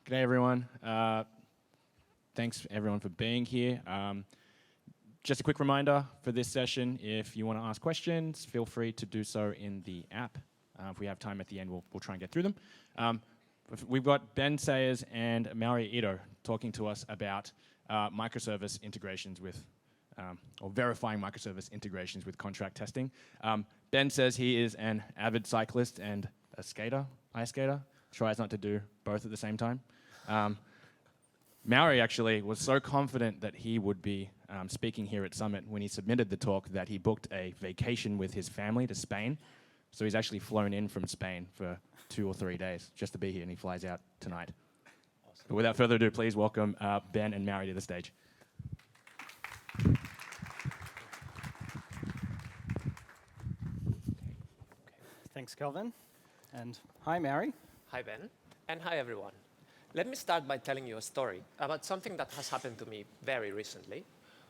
G'day everyone. Thanks everyone for being here. Just a quick reminder for this session, if you want to ask questions, feel free to do so in the app. If we have time at the end, we'll try and get through them. We've got Ben Sayers and Mauri Edo talking to us about microservice integrations with, or verifying microservice integrations with contract testing. Ben says he is an avid cyclist and a skater, ice skater, tries not to do both at the same time. Mauri actually was so confident that he would be speaking here at Summit when he submitted the talk that he booked a vacation with his family to Spain. So he's actually flown in from Spain for 2 or 3 days just to be here, and he flies out tonight. Awesome. But without further ado, please welcome Ben and Mauri to the stage. Thanks, Kelvin. And hi, Mauri. Hi, Ben. And hi, everyone. Let me start by telling you a story about something that has happened to me very recently,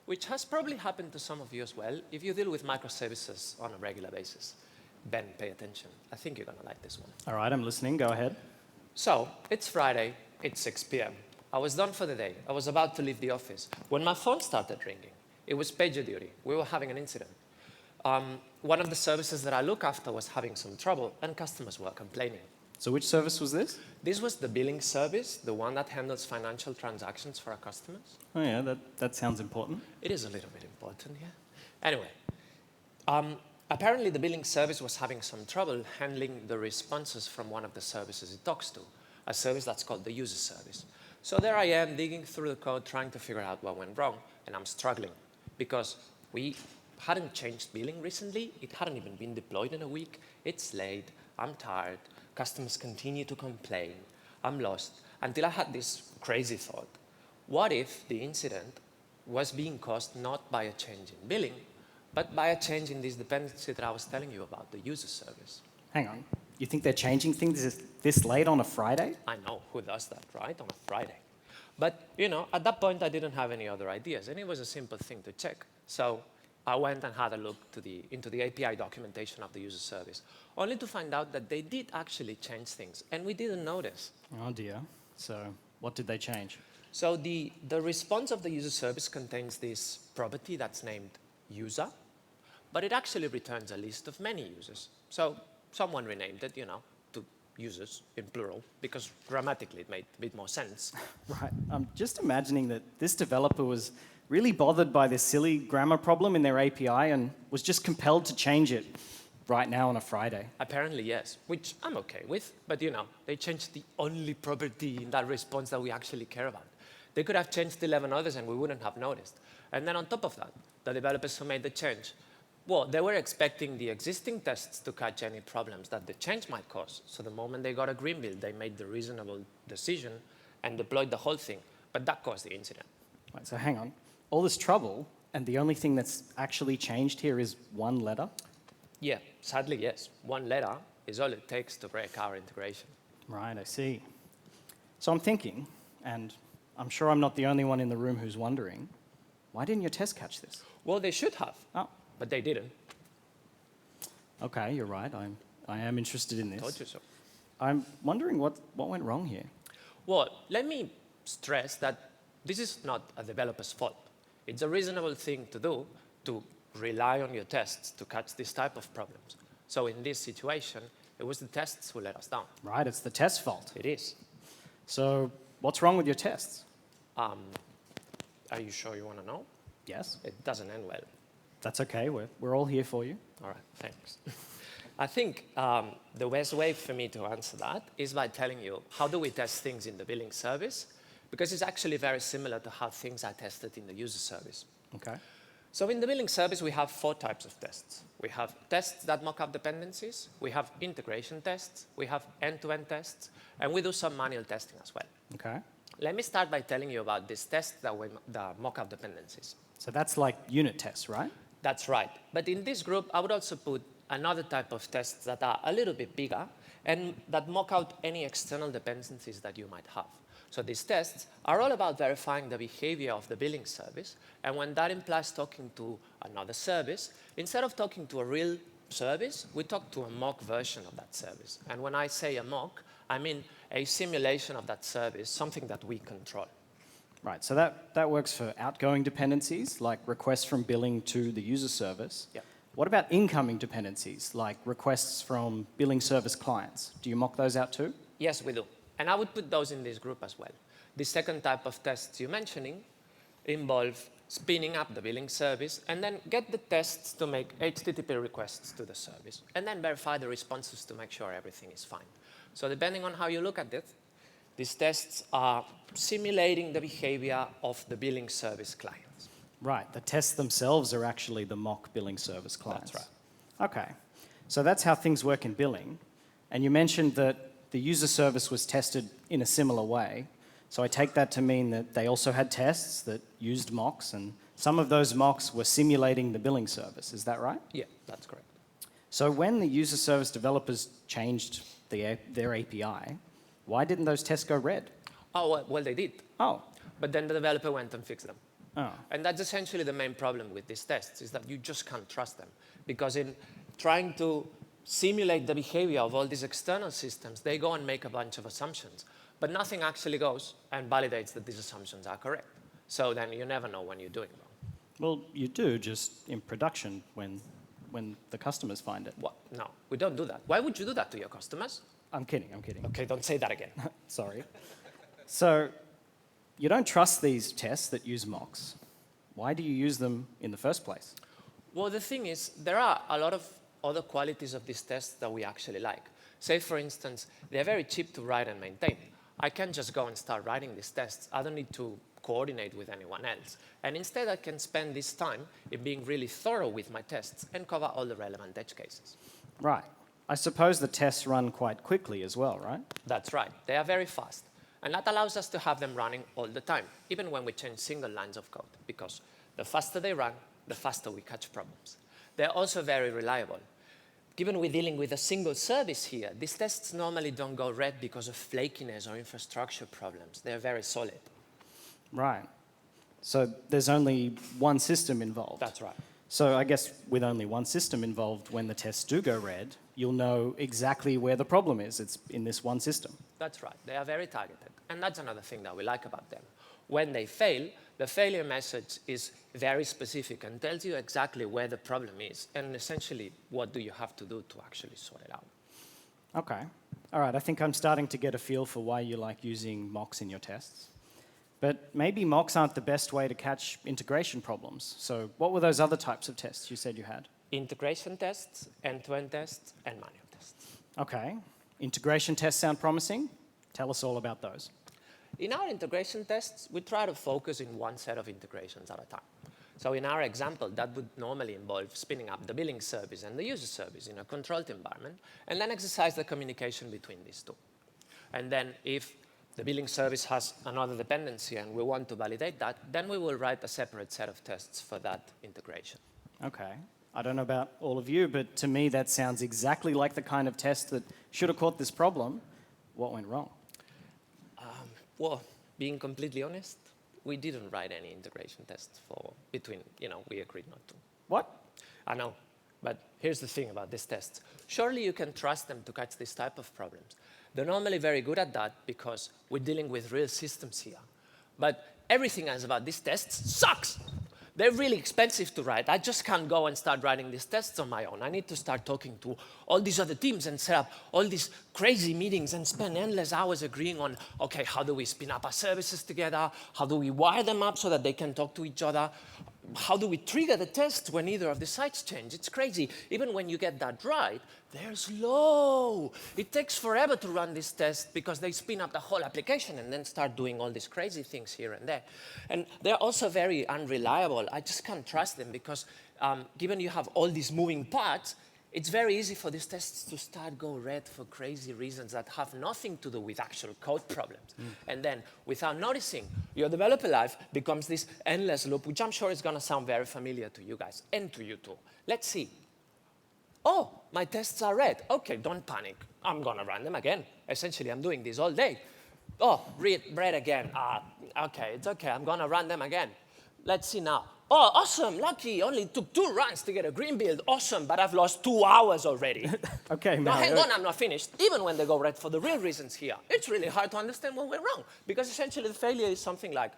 which has probably happened to some of you as well if you deal with microservices on a regular basis. Ben, pay attention. I think you're going to like this one. All right, I'm listening. Go ahead. So, it's Friday. It's 6 p.m. I was done for the day. I was about to leave the office when my phone started ringing. It was pager duty. We were having an incident. One of the services that I look after was having some trouble, and customers were complaining. So which service was this? This was the billing service, the one that handles financial transactions for our customers. Oh yeah, that sounds important. It is a little bit important, yeah. Anyway, apparently the billing service was having some trouble handling the responses from one of the services it talks to, a service that's called the user service. So there I am digging through the code, trying to figure out what went wrong, and I'm struggling because we hadn't changed billing recently. It hadn't even been deployed in a week. It's late. I'm tired. Customers continue to complain. I'm lost. Until I had this crazy thought. What if the incident was being caused not by a change in billing, but by a change in this dependency that I was telling you about, the user service? Hang on. You think they're changing things this late on a Friday? I know. Who does that, right? On a Friday. But, you know, at that point, I didn't have any other ideas, and it was a simple thing to check. So I went and had a look into the API documentation of the user service, only to find out that they did actually change things, and we didn't notice. Oh dear. So what did they change? So the response of the user service contains this property that's named user, but it actually returns a list of many users. So someone renamed it, you know, to users in plural, because grammatically it made a bit more sense. Right. I'm just imagining that this developer was really bothered by this silly grammar problem in their API and was just compelled to change it right now on a Friday. Apparently, yes, which I'm okay with. But, you know, they changed the only property in that response that we actually care about. They could have changed 11 others and we wouldn't have noticed. And then on top of that, the developers who made the change, well, they were expecting the existing tests to catch any problems that the change might cause. So the moment they got a green bill, they made the reasonable decision and deployed the whole thing. But that caused the incident. Right, so hang on. All this trouble, and the only thing that's actually changed here is one letter? Yeah, sadly, yes. One letter is all it takes to break our integration. Right, I see. So I'm thinking, and I'm sure I'm not the only one in the room who's wondering, why didn't your test catch this? Well, they should have, but they didn't. Okay, you're right. I am interested in this. Told you so. I'm wondering what went wrong here. Well, let me stress that this is not a developer's fault. It's a reasonable thing to do to rely on your tests to catch this type of problems. So in this situation, it was the tests who let us down. Right, it's the test's fault. It is. So what's wrong with your tests? Are you sure you want to know? Yes. It doesn't end well. That's okay. We're all here for you. All right, thanks. I think the best way for me to answer that is by telling you how do we test things in the billing service, because it's actually very similar to how things are tested in the user service. Okay. So in the billing service, we have 4 types of tests. We have tests that mock up dependencies, we have integration tests, we have end-to-end tests, and we do some manual testing as well. Okay. Let me start by telling you about this test that mock up dependencies. So that's like unit tests, right? That's right. But in this group, I would also put another type of tests that are a little bit bigger and that mock out any external dependencies that you might have. So these tests are all about verifying the behavior of the billing service. And when that implies talking to another service, instead of talking to a real service, we talk to a mock version of that service. And when I say a mock, I mean a simulation of that service, something that we control. Right, so that works for outgoing dependencies, like requests from billing to the user service. Yeah. What about incoming dependencies, like requests from billing service clients? Do you mock those out too? Yes, we do. And I would put those in this group as well. The second type of tests you're mentioning involve spinning up the billing service and then get the tests to make HTTP requests to the service and then verify the responses to make sure everything is fine. So depending on how you look at it, these tests are simulating the behavior of the billing service clients. Right, the tests themselves are actually the mock billing service clients. That's right. Okay, so that's how things work in billing. And you mentioned that the user service was tested in a similar way. So I take that to mean that they also had tests that used mocks, and some of those mocks were simulating the billing service. Is that right? Yeah, that's correct. So when the user service developers changed their API, why didn't those tests go red? Oh, well, they did. Oh. But then the developer went and fixed them. Oh. And that's essentially the main problem with these tests, is that you just can't trust them. Because in trying to simulate the behavior of all these external systems, they go and make a bunch of assumptions. But nothing actually goes and validates that these assumptions are correct. So then you never know when you're doing wrong. Well, you do, just in production when the customers find it. What? No, we don't do that. Why would you do that to your customers? I'm kidding. Okay, don't say that again. Sorry. So you don't trust these tests that use mocks. Why do you use them in the first place? Well, the thing is, there are a lot of other qualities of these tests that we actually like. Say, for instance, they're very cheap to write and maintain. I can just go and start writing these tests. I don't need to coordinate with anyone else. And instead, I can spend this time in being really thorough with my tests and cover all the relevant edge cases. Right. I suppose the tests run quite quickly as well, right? That's right. They are very fast. And that allows us to have them running all the time, even when we change single lines of code, because the faster they run, the faster we catch problems. They're also very reliable. Given we're dealing with a single service here, these tests normally don't go red because of flakiness or infrastructure problems. They're very solid. Right. So there's only one system involved. That's right. So I guess with only one system involved, when the tests do go red, you'll know exactly where the problem is. It's in this one system. That's right. They are very targeted. And that's another thing that we like about them. When they fail, the failure message is very specific and tells you exactly where the problem is and essentially what do you have to do to actually sort it out. Okay. All right, I think I'm starting to get a feel for why you like using mocks in your tests. But maybe mocks aren't the best way to catch integration problems. So what were those other types of tests you said you had? Integration tests, end-to-end tests, and manual tests. Okay. Integration tests sound promising. Tell us all about those. In our integration tests, we try to focus in one set of integrations at a time. So in our example, that would normally involve spinning up the billing service and the user service in a controlled environment, and then exercise the communication between these two. And then if the billing service has another dependency and we want to validate that, then we will write a separate set of tests for that integration. Okay. I don't know about all of you, but to me that sounds exactly like the kind of test that should have caught this problem. What went wrong? Well, being completely honest, we didn't write any integration tests we agreed not to. What? I know, but here's the thing about these tests. Surely you can trust them to catch this type of problems. They're normally very good at that because we're dealing with real systems here. But everything else about these tests sucks. They're really expensive to write. I just can't go and start writing these tests on my own. I need to start talking to all these other teams and set up all these crazy meetings and spend endless hours agreeing on, okay, how do we spin up our services together? How do we wire them up so that they can talk to each other? How do we trigger the tests when either of the sites change? It's crazy. Even when you get that right, they're slow. It takes forever to run these tests because they spin up the whole application and then start doing all these crazy things here and there. And they're also very unreliable. I just can't trust them because given you have all these moving parts, it's very easy for these tests to start go red for crazy reasons that have nothing to do with actual code problems. And then, without noticing, your developer life becomes this endless loop, which I'm sure is going to sound very familiar to you guys and to you too. Let's see. Oh, my tests are red. Okay, don't panic. I'm going to run them again. Essentially, I'm doing this all day. Oh, red again. Okay, it's okay. I'm going to run them again. Let's see now. oh, awesome, lucky, only took 2 runs to get a green build, awesome, but I've lost 2 hours already. Okay, No, Mauri. hang on, I'm not finished. Even when they go right for the real reasons here, it's really hard to understand what went wrong. Because essentially the failure is something like,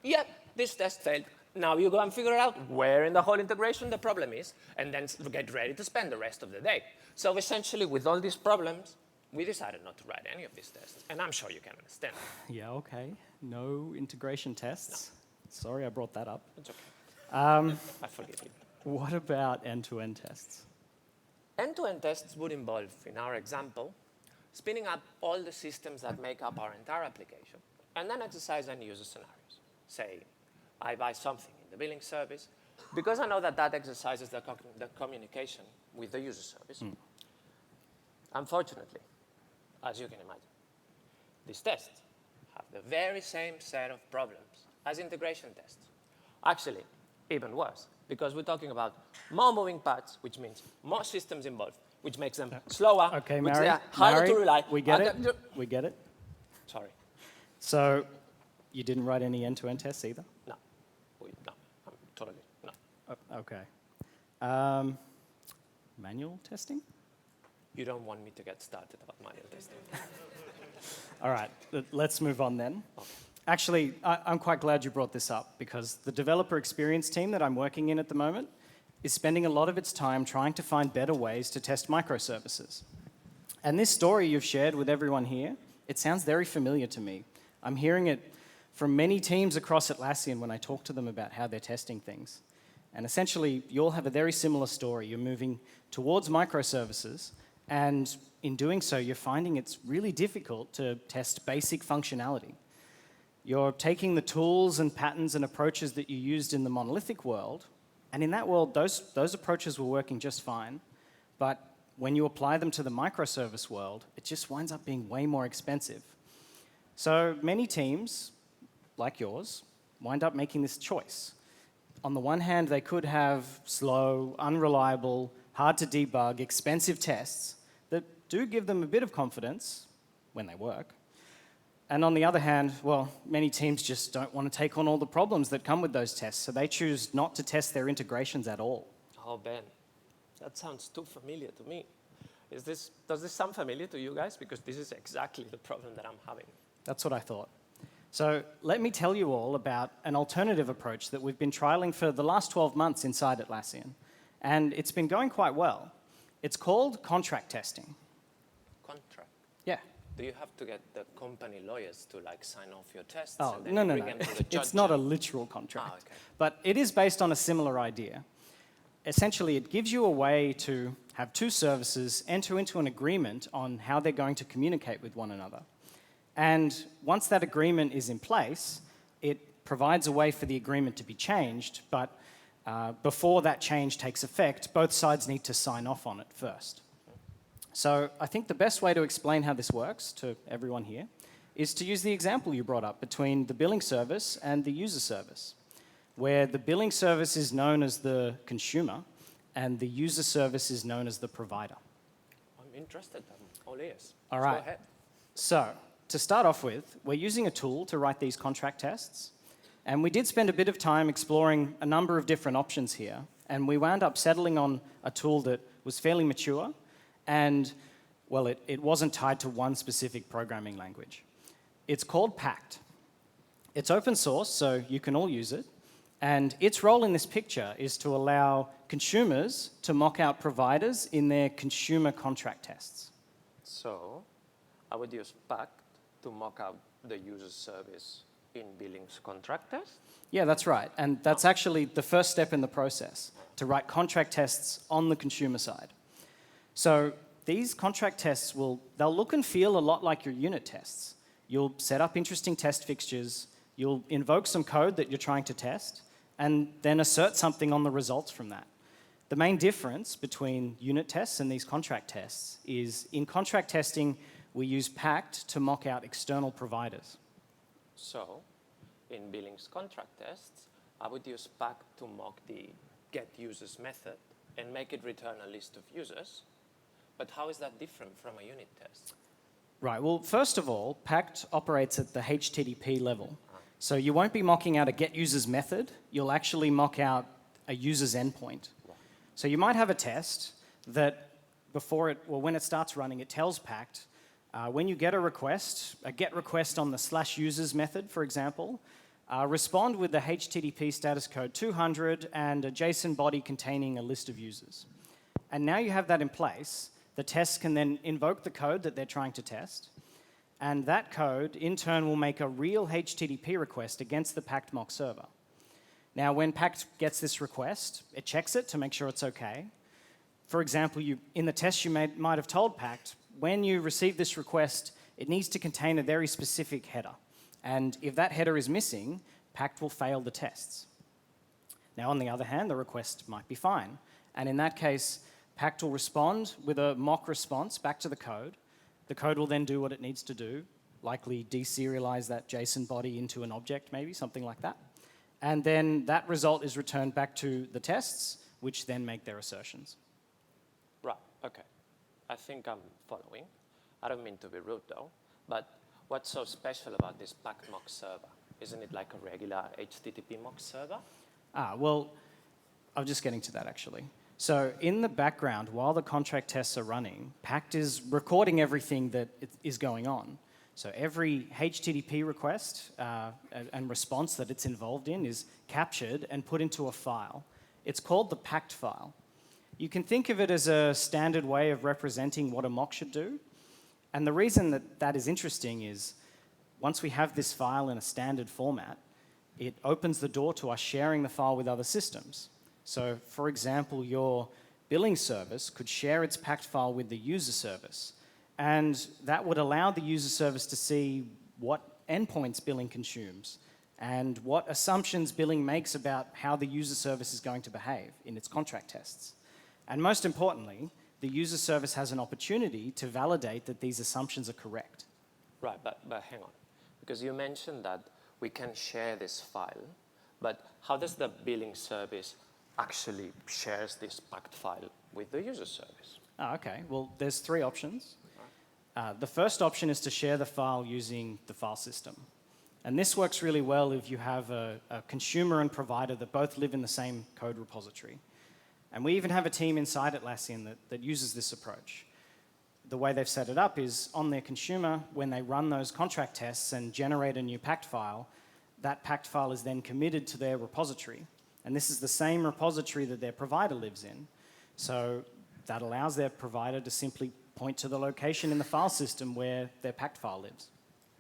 yeah, this test failed. Now you go and figure out where in the whole integration the problem is, and then get ready to spend the rest of the day. So essentially, with all these problems, we decided not to write any of these tests. And I'm sure you can understand. Yeah, okay. No integration tests. Sorry I brought that up. It's okay. I forgive you. What about end-to-end tests? End-to-end tests would involve, in our example, spinning up all the systems that make up our entire application, and then exercise end user scenarios. Say, I buy something in the billing service, because I know that that exercises the communication with the user service. Unfortunately, as you can imagine, these tests have the very same set of problems as integration tests. Actually, even worse, because we're talking about more moving parts, which means more systems involved, which makes them slower, Okay, which Mauri. they are harder Mauri, to rely. we get it. We get it. Sorry. So you didn't write any end-to-end tests either? No. No. Totally. No. Okay. Manual testing? You don't want me to get started about manual testing. All right, let's move on then. Okay. Actually, I'm quite glad you brought this up because the developer experience team that I'm working in at the moment is spending a lot of its time trying to find better ways to test microservices. And this story you've shared with everyone here, it sounds very familiar to me. I'm hearing it from many teams across Atlassian when I talk to them about how they're testing things. And essentially, you all have a very similar story. You're moving towards microservices, and in doing so, you're finding it's really difficult to test basic functionality. You're taking the tools and patterns and approaches that you used in the monolithic world, and in that world, those approaches were working just fine, but when you apply them to the microservice world, it just winds up being way more expensive. So many teams, like yours, wind up making this choice. On the one hand, they could have slow, unreliable, hard to debug, expensive tests that do give them a bit of confidence when they work. And on the other hand, well, many teams just don't want to take on all the problems that come with those tests, so they choose not to test their integrations at all. Oh, Ben, that sounds too familiar to me. Does this sound familiar to you guys? Because this is exactly the problem that I'm having. That's what I thought. So let me tell you all about an alternative approach that we've been trialing for the last 12 months inside Atlassian, and it's been going quite well. It's called contract testing. Contract? Yeah. Do you have to get the company lawyers to sign off your tests? Oh, and then no. bring them to the judge? It's not a literal contract. Ah, okay. But it is based on a similar idea. Essentially, it gives you a way to have two services enter into an agreement on how they're going to communicate with one another. And once that agreement is in place, it provides a way for the agreement to be changed, but before that change takes effect, both sides need to sign off on it first. So I think the best way to explain how this works to everyone here is to use the example you brought up between the billing service and the user service, where the billing service is known as the consumer and the user service is known as the provider. I'm interested. I'm all ears. All Let's right. Go ahead. So to start off with, we're using a tool to write these contract tests. And we did spend a bit of time exploring a number of different options here. And we wound up settling on a tool that was fairly mature. And, well, it wasn't tied to one specific programming language. It's called Pact. It's open source, so you can all use it. And its role in this picture is to allow consumers to mock out providers in their consumer contract tests. So I would use Pact to mock out the user service in billing's contract test? Yeah, that's right. And that's actually the first step in the process, to write contract tests on the consumer side. So these contract tests they'll look and feel a lot like your unit tests. You'll set up interesting test fixtures, you'll invoke some code that you're trying to test, and then assert something on the results from that. The main difference between unit tests and these contract tests is in contract testing, we use Pact to mock out external providers. So in billing's contract tests, I would use Pact to mock the getUsers method and make it return a list of users. But how is that different from a unit test? Right, well, first of all, Pact operates at the HTTP level. So you won't be mocking out a getUsers method. You'll actually mock out a user's endpoint. So you might have a test that when it starts running, it tells Pact, when you get a get request on the /users method, for example, respond with the HTTP status code 200 and a JSON body containing a list of users. And now you have that in place. The tests can then invoke the code that they're trying to test. And that code, in turn, will make a real HTTP request against the Pact mock server. Now, when Pact gets this request, it checks it to make sure it's OK. For example, in the test, you might have told Pact, when you receive this request, it needs to contain a very specific header. And if that header is missing, Pact will fail the tests. Now, on the other hand, the request might be fine. And in that case, Pact will respond with a mock response back to the code. The code will then do what it needs to do, likely deserialize that JSON body into an object, maybe, something like that. And then that result is returned back to the tests, which then make their assertions. Right, OK. I think I'm following. I don't mean to be rude, though. But what's so special about this Pact mock server? Isn't it like a regular HTTP mock server? Well, I'm just getting to that, actually. So in the background, while the contract tests are running, Pact is recording everything that is going on. So every HTTP request and response that it's involved in is captured and put into a file. It's called the Pact file. You can think of it as a standard way of representing what a mock should do. And the reason that that is interesting is once we have this file in a standard format, it opens the door to us sharing the file with other systems. So, for example, your billing service could share its Pact file with the user service. And that would allow the user service to see what endpoints billing consumes and what assumptions billing makes about how the user service is going to behave in its contract tests. And most importantly, the user service has an opportunity to validate that these assumptions are correct. Right, but hang on. Because you mentioned that we can share this file, but how does the billing service actually shares this Pact file with the user service? OK. Well, there's three options. The first option is to share the file using the file system. And this works really well if you have a consumer and provider that both live in the same code repository. And we even have a team inside Atlassian that uses this approach. The way they've set it up is on their consumer, when they run those contract tests and generate a new Pact file, that Pact file is then committed to their repository. And this is the same repository that their provider lives in. So that allows their provider to simply point to the location in the file system where their Pact file lives.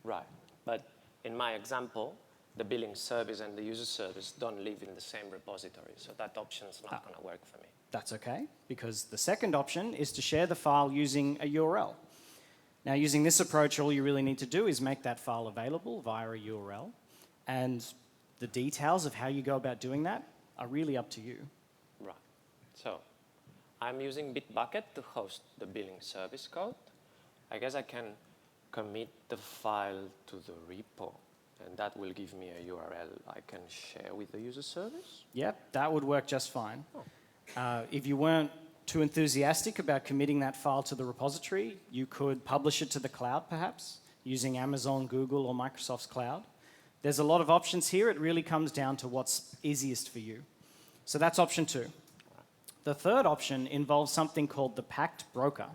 Right. But in my example, the billing service and the user service don't live in the same repository. So that option's not going to work for me. That's OK, because the second option is to share the file using a URL. Now, using this approach, all you really need to do is make that file available via a URL. And the details of how you go about doing that are really up to you. Right. So I'm using Bitbucket to host the billing service code. I guess I can commit the file to the repo, and that will give me a URL I can share with the user service? Yep, that would work just fine. If you weren't too enthusiastic about committing that file to the repository, you could publish it to the cloud, perhaps, using Amazon, Google, or Microsoft's cloud. There's a lot of options here. It really comes down to what's easiest for you. So that's option 2. The third option involves something called the Pact broker.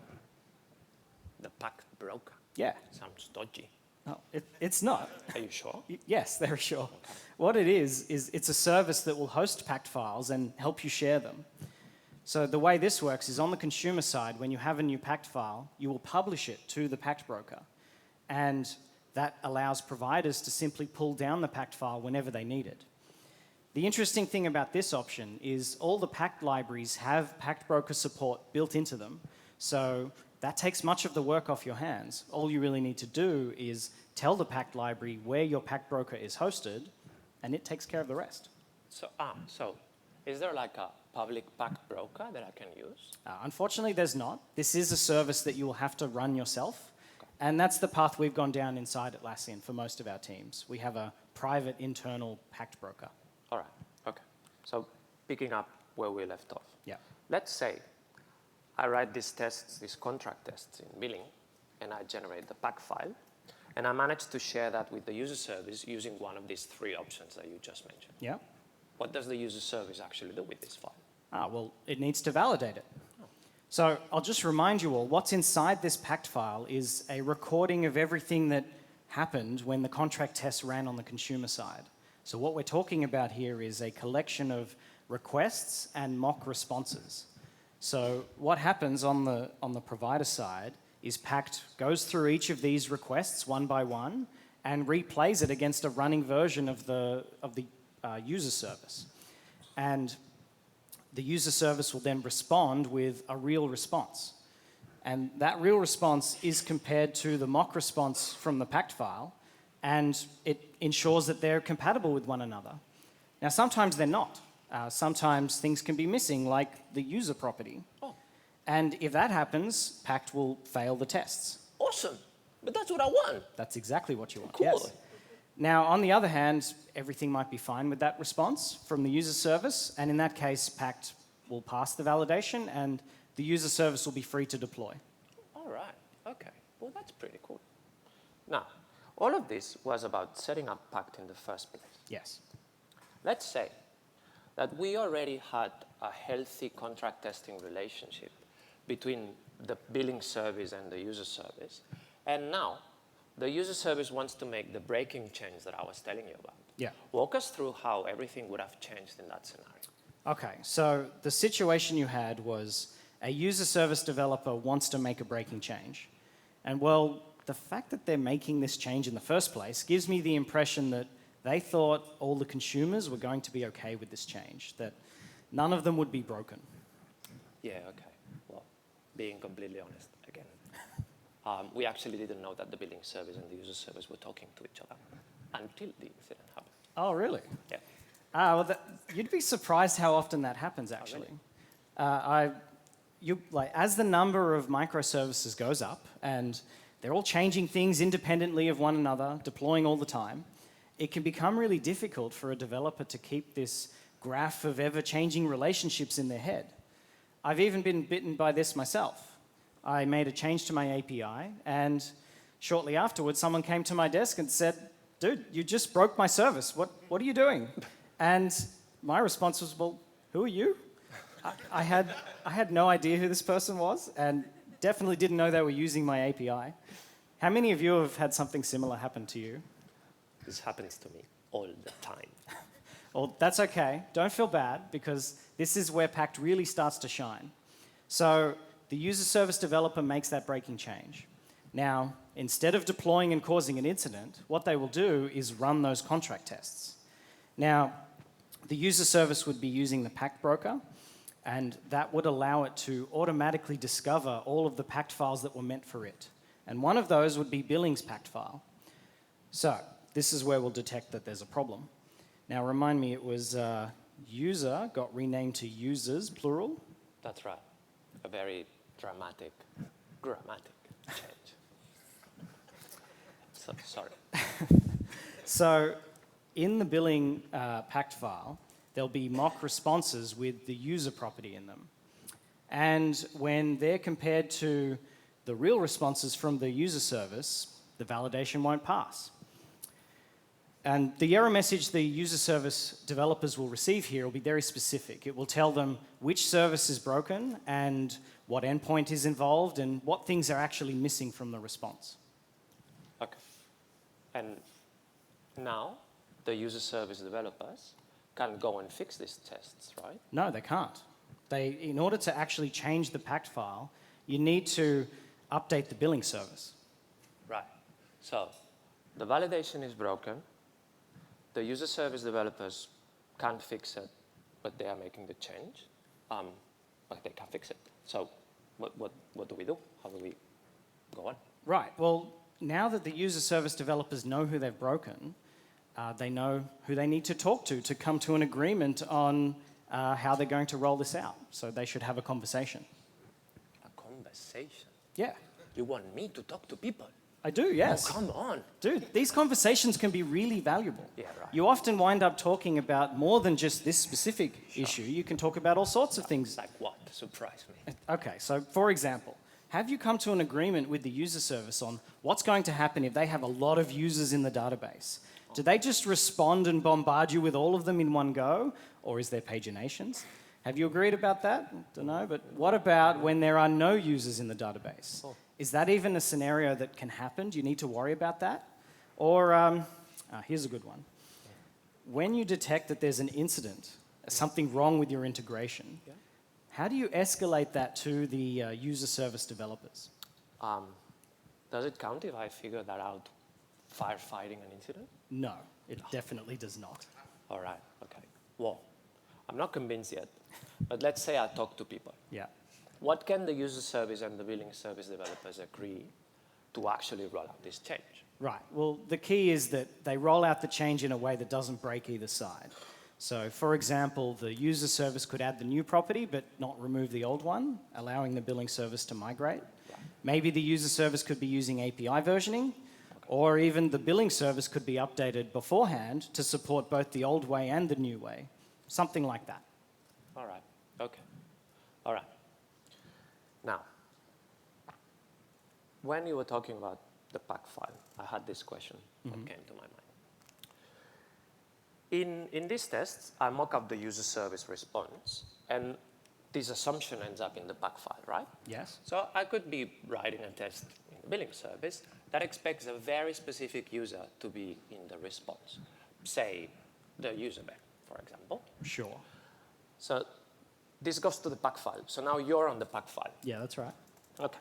The Pact broker? Yeah. Sounds dodgy. No, it's not. Are you sure? Yes, very sure. Okay. What it is it's a service that will host Pact files and help you share them. So the way this works is on the consumer side, when you have a new Pact file, you will publish it to the Pact broker. And that allows providers to simply pull down the Pact file whenever they need it. The interesting thing about this option is all the Pact libraries have Pact broker support built into them. So that takes much of the work off your hands. All you really need to do is tell the Pact library where your Pact broker is hosted, and it takes care of the rest. So is there like a public Pact broker that I can use? Unfortunately, there's not. This is a service that you will have to run yourself. And that's the path we've gone down inside Atlassian for most of our teams. We have a private internal Pact broker. All right, OK. So picking up where we left off. Yeah. Let's say I write these tests, these contract tests in billing, and I generate the Pact file. And I managed to share that with the user service using one of these three options that you just mentioned. Yeah. What does the user service actually do with this file? Well, it needs to validate it. So I'll just remind you all, what's inside this Pact file is a recording of everything that happened when the contract test ran on the consumer side. So what we're talking about here is a collection of requests and mock responses. So what happens on the provider side is Pact goes through each of these requests one by one and replays it against a running version of the user service. And the user service will then respond with a real response. And that real response is compared to the mock response from the Pact file, and it ensures that they're compatible with one another. Now, sometimes they're not. Sometimes things can be missing, like the user property. Oh. And if that happens, Pact will fail the tests. Awesome. But that's what I want. That's exactly what you want, Cool. yes. Now, on the other hand, everything might be fine with that response from the user service, and in that case, Pact will pass the validation, and the user service will be free to deploy. All right. Okay. Well, that's pretty cool. Now, all of this was about setting up Pact in the first place. Yes. Let's say that we already had a healthy contract testing relationship between the billing service and the user service, and now the user service wants to make the breaking change that I was telling you about. Yeah. Walk us through how everything would have changed in that scenario. Okay, so the situation you had was a user service developer wants to make a breaking change. And well, the fact that they're making this change in the first place gives me the impression that they thought all the consumers were going to be okay with this change, that none of them would be broken. Yeah, okay. Well, being completely honest, again, we actually didn't know that the billing service and the user service were talking to each other until the incident happened. Oh, really? Yeah. Well, you'd be surprised how often that happens, actually. As the number of microservices goes up, and they're all changing things independently of one another, deploying all the time, it can become really difficult for a developer to keep this graph of ever-changing relationships in their head. I've even been bitten by this myself. I made a change to my API, and shortly afterwards, someone came to my desk and said, "Dude, you just broke my service. What are you doing?" And my response was, "Well, who are you?" I had no idea who this person was, and definitely didn't know they were using my API. How many of you have had something similar happen to you? This happens to me all the time. Well, that's okay. Don't feel bad, because this is where Pact really starts to shine. So the user service developer makes that breaking change. Now, instead of deploying and causing an incident, what they will do is run those contract tests. Now, the user service would be using the Pact broker, and that would allow it to automatically discover all of the Pact files that were meant for it. And one of those would be billing's Pact file. So this is where we'll detect that there's a problem. Now, remind me, it was user got renamed to users, plural. That's right. A very dramatic grammatic change. So, sorry. So in the billing Pact file, there'll be mock responses with the user property in them. And when they're compared to the real responses from the user service, the validation won't pass. And the error message the user service developers will receive here will be very specific. It will tell them which service is broken and what endpoint is involved and what things are actually missing from the response. Okay. And now the user service developers can go and fix these tests, right? No, they can't. In order to actually change the Pact file, you need to update the billing service. Right. So the validation is broken. The user service developers can't fix it, but they are making the change. But they can fix it. So what do we do? How do we go on? Right. Well, now that the user service developers know who they've broken, they know who they need to talk to come to an agreement on how they're going to roll this out. So they should have a conversation. A conversation? Yeah. You want me to talk to people? I do, yes. Oh, come on. Dude, these conversations can be really valuable. Yeah, right. You often wind up talking about more than just this specific issue. You can talk about all sorts of things. Like what? Surprise me. Okay, so for example, have you come to an agreement with the user service on what's going to happen if they have a lot of users in the database? Do they just respond and bombard you with all of them in one go? Or is there paginations? Have you agreed about that? Don't know, but what about when there are no users in the database? Is that even a scenario that can happen? Do you need to worry about that? Or, here's a good one. When you detect that there's an incident, something wrong with your integration, how do you escalate that to the user service developers? Does it count if I figure that out firefighting an incident? No, it definitely does not. All right, okay. Well, I'm not convinced yet, but let's say I talk to people. Yeah. What can the user service and the billing service developers agree to actually roll out this change? Right. Well, the key is that they roll out the change in a way that doesn't break either side. So, for example, the user service could add the new property but not remove the old one, allowing the billing service to migrate. Right. Maybe the user service could be using API versioning, or even the billing service could be updated beforehand to support both the old way and the new way. Something like that. All right. Okay. All right. Now, when you were talking about the Pact file, I had this question that came to my mind. In these tests, I mock up the user service response, and this assumption ends up in the Pact file, right? Yes. So I could be writing a test in the billing service that expects a very specific user to be in the response. Say, the user bank, for example. Sure. So this goes to the Pact file. So now you're on the Pact file. Yeah, that's right. Okay.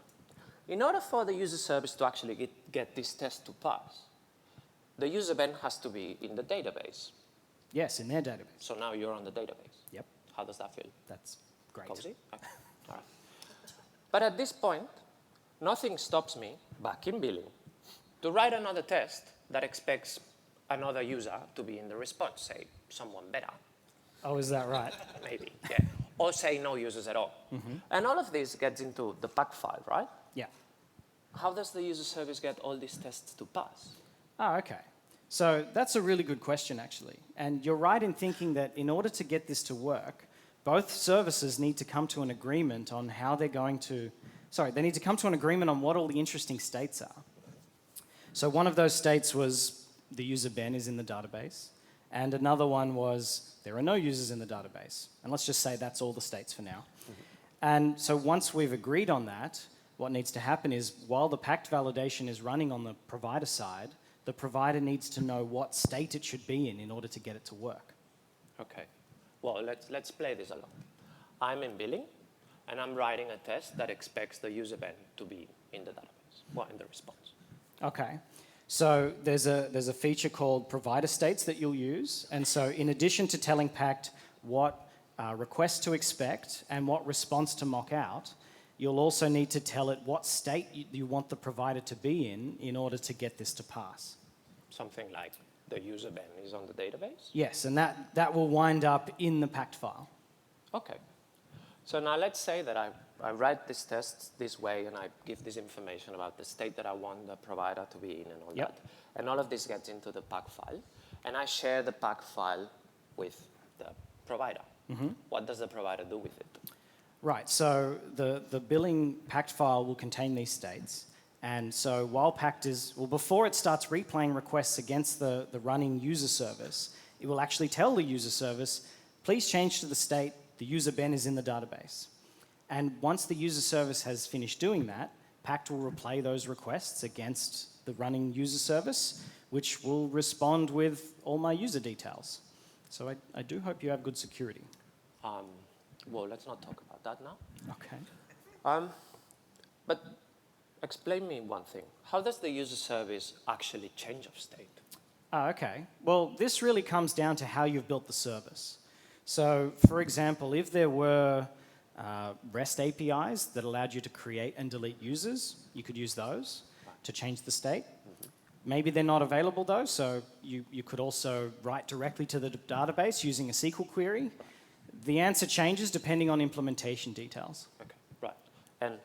In order for the user service to actually get this test to pass, the user bank has to be in the database. Yes, in their database. So now you're on the database. Yep. How does that feel? That's great. Cozy? Okay. All right. But at this point, nothing stops me, back in billing, to write another test that expects another user to be in the response, say, someone better. Oh, is that right? Maybe, yeah. Or say no users at all. And all of this gets into the Pact file, right? Yeah. How does the user service get all these tests to pass? Oh, okay. So that's a really good question, actually. And you're right in thinking that in order to get this to work, both services need to come to an agreement on how they're going to... Sorry, they need to come to an agreement on what all the interesting states are. So one of those states was the user Ben is in the database, and another one was there are no users in the database. And let's just say that's all the states for now. And so once we've agreed on that, what needs to happen is while the Pact validation is running on the provider side, the provider needs to know what state it should be in order to get it to work. Okay. Well, let's play this along. I'm in billing, and I'm writing a test that expects the user Ben to be in the database, well, in the response. Okay. So there's a feature called provider states that you'll use. And so in addition to telling Pact what requests to expect and what response to mock out, you'll also need to tell it what state you want the provider to be in order to get this to pass. Something like the user Ben is on the database? Yes, and that will wind up in the Pact file. Okay. So now let's say that I write this test this way and I give this information about the state that I want the provider to be in and all that. And all of this gets into the Pact file. And I share the Pact file with the provider. What does the provider do with it? Right, so the billing Pact file will contain these states. And so while Pact is, well, before it starts replaying requests against the running user service, it will actually tell the user service, please change to the state the user Ben is in the database. And once the user service has finished doing that, Pact will replay those requests against the running user service, which will respond with all my user details. So I do hope you have good security. Well, let's not talk about that now. Okay. But explain me one thing. How does the user service actually change of state? Okay. Well, this really comes down to how you've built the service. So, for example, if there were REST APIs that allowed you to create and delete users, you could use those to change the state. Maybe they're not available, though, so you could also write directly to the database using a SQL query. The answer changes depending on implementation details. Okay, right. And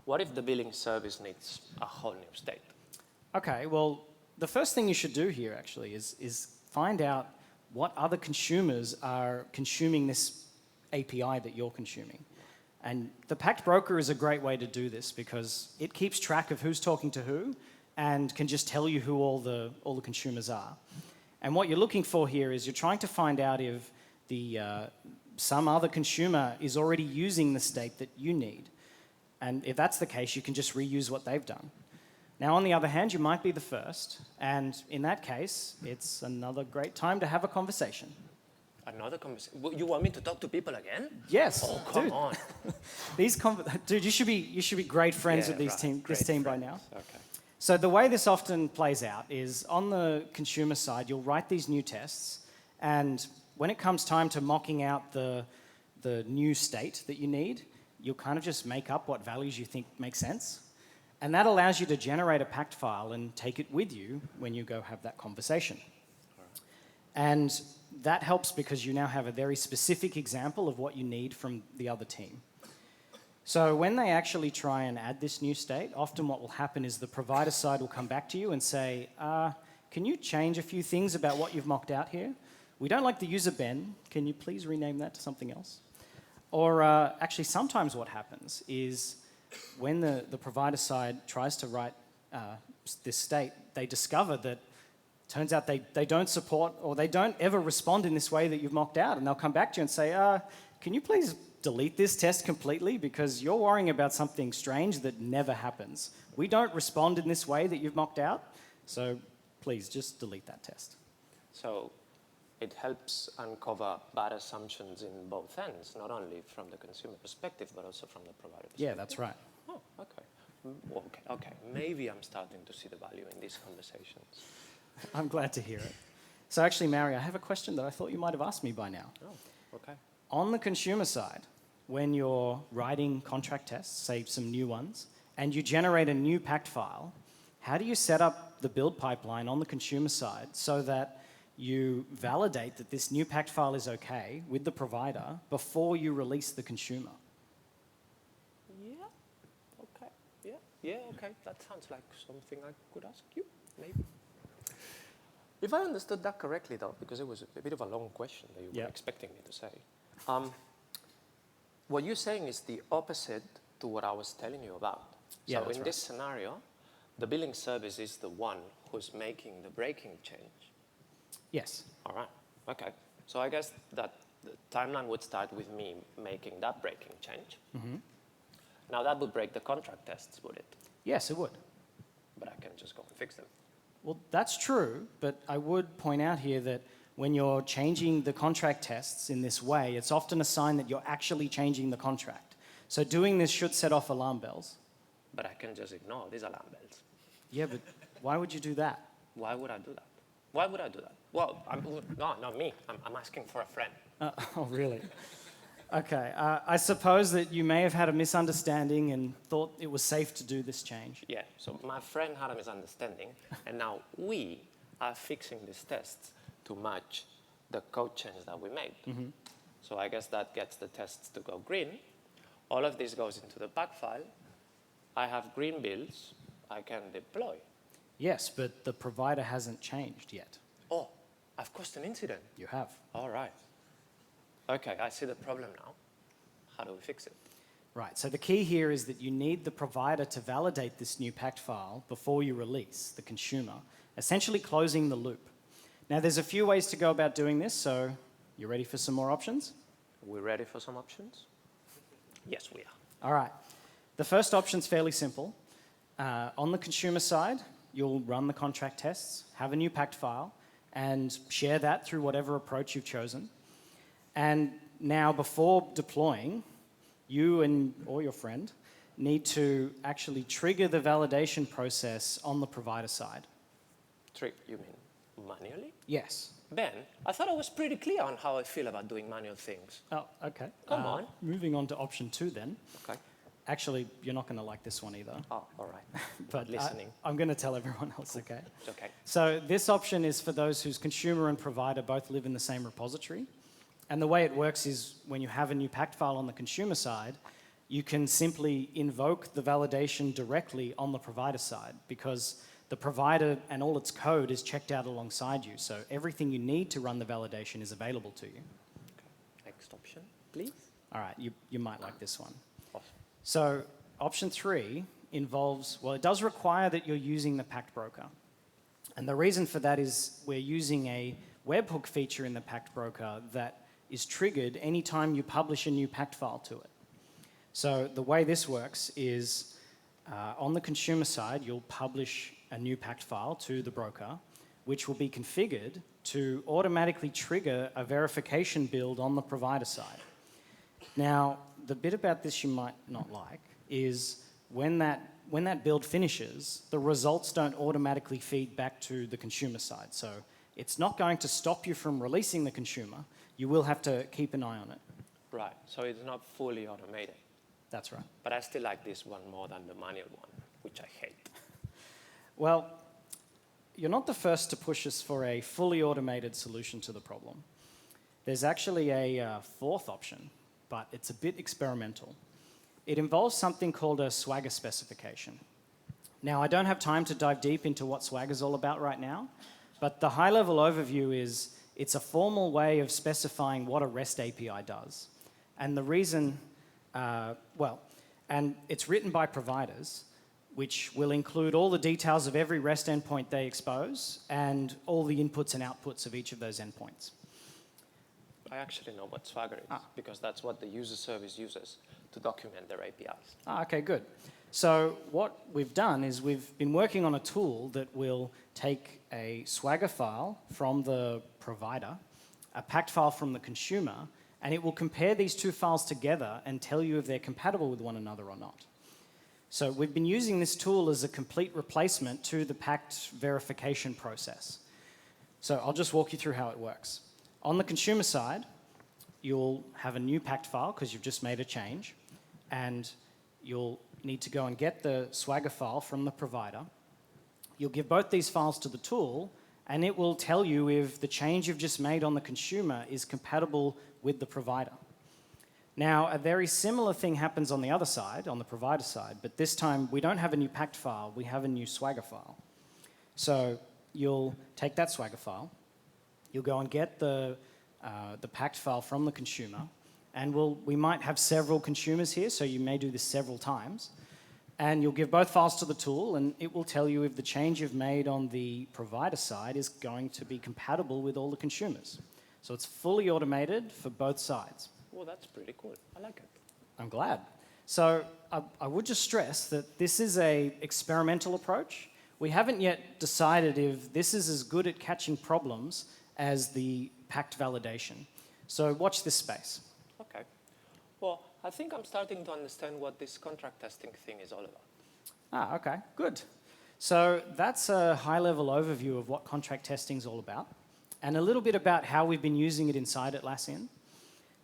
what if the billing service needs a whole new state? Okay, well, the first thing you should do here, actually, is find out what other consumers are consuming this API that you're consuming. And the Pact broker is a great way to do this because it keeps track of who's talking to who and can just tell you who all the consumers are. And what you're looking for here is you're trying to find out if some other consumer is already using the state that you need. And if that's the case, you can just reuse what they've done. Now, on the other hand, you might be the first. And in that case, it's another great time to have a conversation. Another conversation? You want me to talk to people again? Yes. Oh, come on. Dude, you should be great friends with this team by now. Okay. So the way this often plays out is on the consumer side, you'll write these new tests, and when it comes time to mocking out the new state that you need, you'll kind of just make up what values you think make sense. And that allows you to generate a Pact file and take it with you when you go have that conversation. And that helps because you now have a very specific example of what you need from the other team. So when they actually try and add this new state, often what will happen is the provider side will come back to you and say, can you change a few things about what you've mocked out here? We don't like the user Ben. Can you please rename that to something else? Or actually, sometimes what happens is when the provider side tries to write this state, they discover that turns out they don't support or they don't ever respond in this way that you've mocked out. And they'll come back to you and say, can you please delete this test completely because you're worrying about something strange that never happens. We don't respond in this way that you've mocked out, so please just delete that test. So it helps uncover bad assumptions in both ends, not only from the consumer perspective, but also from the provider perspective. Yeah, that's right. Oh, okay. Okay. Maybe I'm starting to see the value in these conversations. I'm glad to hear it. So actually, Mauri, I have a question that I thought you might have asked me by now. Oh, okay. On the consumer side, when you're writing contract tests, say some new ones, and you generate a new Pact file, how do you set up the build pipeline on the consumer side so that you validate that this new Pact file is okay with the provider before you release the consumer? Yeah. Okay. Yeah. Okay. That sounds like something I could ask you, maybe. If I understood that correctly, though, because it was a bit of a long question that you were expecting me to say, what you're saying is the opposite to what I was telling you about. Yeah, so in right. this scenario, the billing service is the one who's making the breaking change. Yes. All right. Okay. So I guess that the timeline would start with me making that breaking change. Mm-hmm. Now that would break the contract tests, would it? Yes, it would. But I can just go and fix them. Well, that's true, but I would point out here that when you're changing the contract tests in this way, it's often a sign that you're actually changing the contract. So doing this should set off alarm bells. But I can just ignore these alarm bells. Yeah, but why would you do that? Why would I do that? Why would I do that? Well, no, not me. I'm asking for a friend. Oh, really? Okay, I suppose that you may have had a misunderstanding and thought it was safe to do this change. Yeah, so my friend had a misunderstanding, and now we are fixing these tests to match the code change that we made. Mm-hmm. So I guess that gets the tests to go green. All of this goes into the Pact file. I have green bills I can deploy. Yes, but the provider hasn't changed yet. Oh, I've caused an incident. You have. All right. Okay, I see the problem now. How do we fix it? Right, so the key here is that you need the provider to validate this new Pact file before you release the consumer, essentially closing the loop. Now, there's a few ways to go about doing this, so you ready for some more options? We ready for some options? Yes, we are. All right. The first option's fairly simple. On the consumer side, you'll run the contract tests, have a new Pact file, and share that through whatever approach you've chosen. And now, before deploying, you or your friend need to actually trigger the validation process on the provider side. You mean manually? Yes. Ben, I thought I was pretty clear on how I feel about doing manual things. Oh, okay. Come on. Moving on to option 2 then. Okay. Actually, you're not going to like this one either. Oh, all right. But listening. I'm going to tell everyone else, okay? It's okay. So this option is for those whose consumer and provider both live in the same repository. And the way it works is when you have a new Pact file on the consumer side, you can simply invoke the validation directly on the provider side because the provider and all its code is checked out alongside you. So everything you need to run the validation is available to you. Okay. Next option, please. All right, you might like this one. So option 3 involves, well, it does require that you're using the Pact broker. And the reason for that is we're using a webhook feature in the Pact broker that is triggered anytime you publish a new Pact file to it. So the way this works is on the consumer side, you'll publish a new Pact file to the broker, which will be configured to automatically trigger a verification build on the provider side. Now, the bit about this you might not like is when that build finishes, the results don't automatically feed back to the consumer side. So it's not going to stop you from releasing the consumer. You will have to keep an eye on it. Right, so it's not fully automated. That's right. But I still like this one more than the manual one, which I hate. Well, you're not the first to push us for a fully automated solution to the problem. There's actually a fourth option, but it's a bit experimental. It involves something called a Swagger specification. Now, I don't have time to dive deep into what Swagger is all about right now, but the high-level overview is it's a formal way of specifying what a REST API does. And the reason, and it's written by providers, which will include all the details of every REST endpoint they expose and all the inputs and outputs of each of those endpoints. I actually know what Swagger is, because that's what the user service uses to document their APIs. Okay, good. So what we've done is we've been working on a tool that will take a Swagger file from the provider, a Pact file from the consumer, and it will compare these two files together and tell you if they're compatible with one another or not. So we've been using this tool as a complete replacement to the Pact verification process. So I'll just walk you through how it works. On the consumer side, you'll have a new Pact file because you've just made a change, and you'll need to go and get the Swagger file from the provider. You'll give both these files to the tool, and it will tell you if the change you've just made on the consumer is compatible with the provider. Now, a very similar thing happens on the other side, on the provider side, but this time we don't have a new Pact file, we have a new Swagger file. So you'll take that Swagger file, you'll go and get the Pact file from the consumer, and we might have several consumers here, so you may do this several times, and you'll give both files to the tool, and it will tell you if the change you've made on the provider side is going to be compatible with all the consumers. So it's fully automated for both sides. Well, that's pretty cool. I like it. I'm glad. So I would just stress that this is an experimental approach. We haven't yet decided if this is as good at catching problems as the Pact validation. So watch this space. Okay. Well, I think I'm starting to understand what this contract testing thing is all about. Okay, good. So that's a high-level overview of what contract testing is all about, and a little bit about how we've been using it inside Atlassian.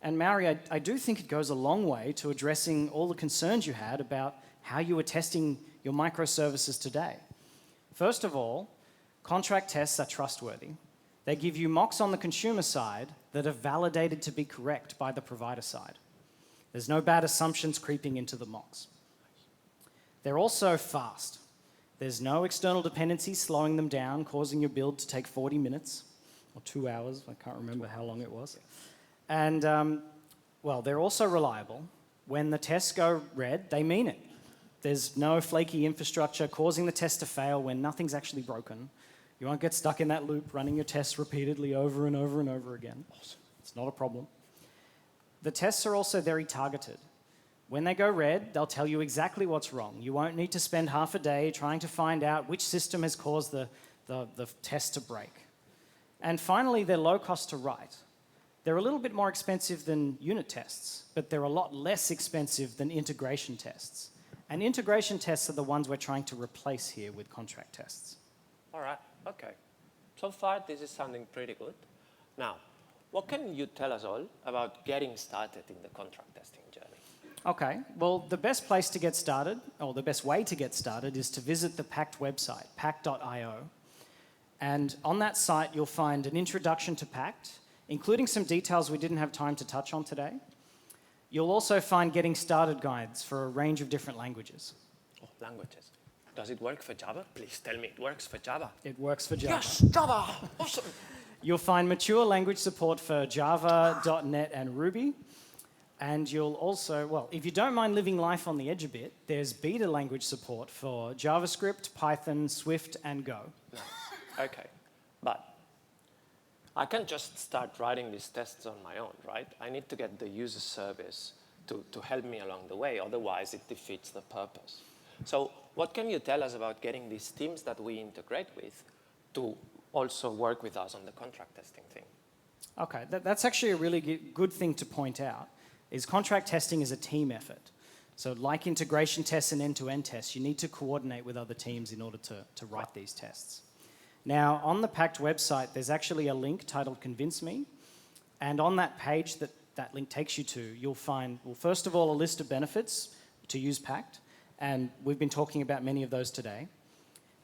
And Mauri, I do think it goes a long way to addressing all the concerns you had about how you were testing your microservices today. First of all, contract tests are trustworthy. They give you mocks on the consumer side that are validated to be correct by the provider side. There's no bad assumptions creeping into the mocks. They're also fast. There's no external dependencies slowing them down, causing your build to take 40 minutes or 2 hours. I can't remember how long it was. And, well, they're also reliable. When the tests go red, they mean it. There's no flaky infrastructure causing the test to fail when nothing's actually broken. You won't get stuck in that loop running your tests repeatedly over and over and over again. Awesome. It's not a problem. The tests are also very targeted. When they go red, they'll tell you exactly what's wrong. You won't need to spend half a day trying to find out which system has caused the test to break. And finally, they're low cost to write. They're a little bit more expensive than unit tests, but they're a lot less expensive than integration tests. And integration tests are the ones we're trying to replace here with contract tests. All right, okay. So far, this is sounding pretty good. Now, what can you tell us all about getting started in the contract testing journey? Okay, well, the best place to get started, or the best way to get started, is to visit the Pact website, pact.io. And on that site, you'll find an introduction to Pact, including some details we didn't have time to touch on today. You'll also find getting started guides for a range of different languages. Oh, languages. Does it work for Java? Please tell me it works for Java. It works for Java. Yes, Java! Awesome! You'll find mature language support for Java, .NET, and Ruby. And you'll also, well, if you don't mind living life on the edge a bit, there's beta language support for JavaScript, Python, Swift, and Go. Nice. Okay. But I can't just start writing these tests on my own, right? I need to get the user service to help me along the way. Otherwise, it defeats the purpose. So what can you tell us about getting these teams that we integrate with to also work with us on the contract testing thing? Okay, that's actually a really good thing to point out, is contract testing is a team effort. So like integration tests and end-to-end tests, you need to coordinate with other teams in order to write these tests. Now, on the Pact website, there's actually a link titled Convince Me. And on that page that link takes you to, you'll find, well, first of all, a list of benefits to use Pact. And we've been talking about many of those today.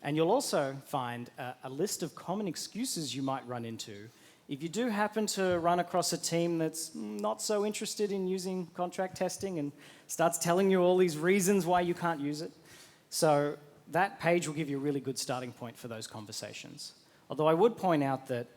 And you'll also find a list of common excuses you might run into if you do happen to run across a team that's not so interested in using contract testing and starts telling you all these reasons why you can't use it. So that page will give you a really good starting point for those conversations. Although I would point out that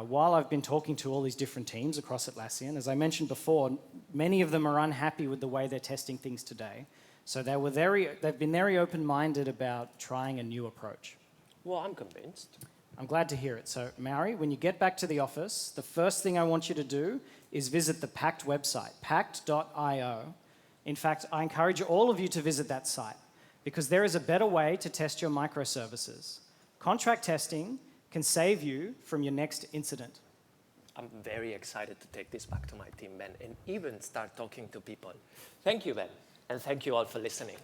while I've been talking to all these different teams across Atlassian, as I mentioned before, many of them are unhappy with the way they're testing things today. So they've been very open-minded about trying a new approach. Well, I'm convinced. I'm glad to hear it. So, Mauri, when you get back to the office, the first thing I want you to do is visit the Pact website, pact.io. In fact, I encourage all of you to visit that site because there is a better way to test your microservices. Contract testing can save you from your next incident. I'm very excited to take this back to my team, Ben, and even start talking to people. Thank you, Ben, and thank you all for listening.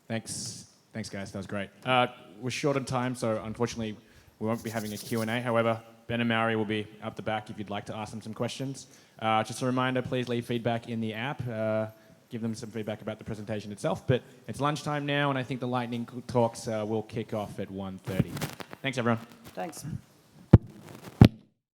Thanks, guys. That was great. We're short on time, so unfortunately, we won't be having a Q&A. However, Ben and Mauri will be up the back if you'd like to ask them some questions. Just a reminder, please leave feedback in the app. Give them some feedback about the presentation itself. But it's lunchtime now, and I think the lightning talks will kick off at 1:30. Thanks, everyone. Thanks.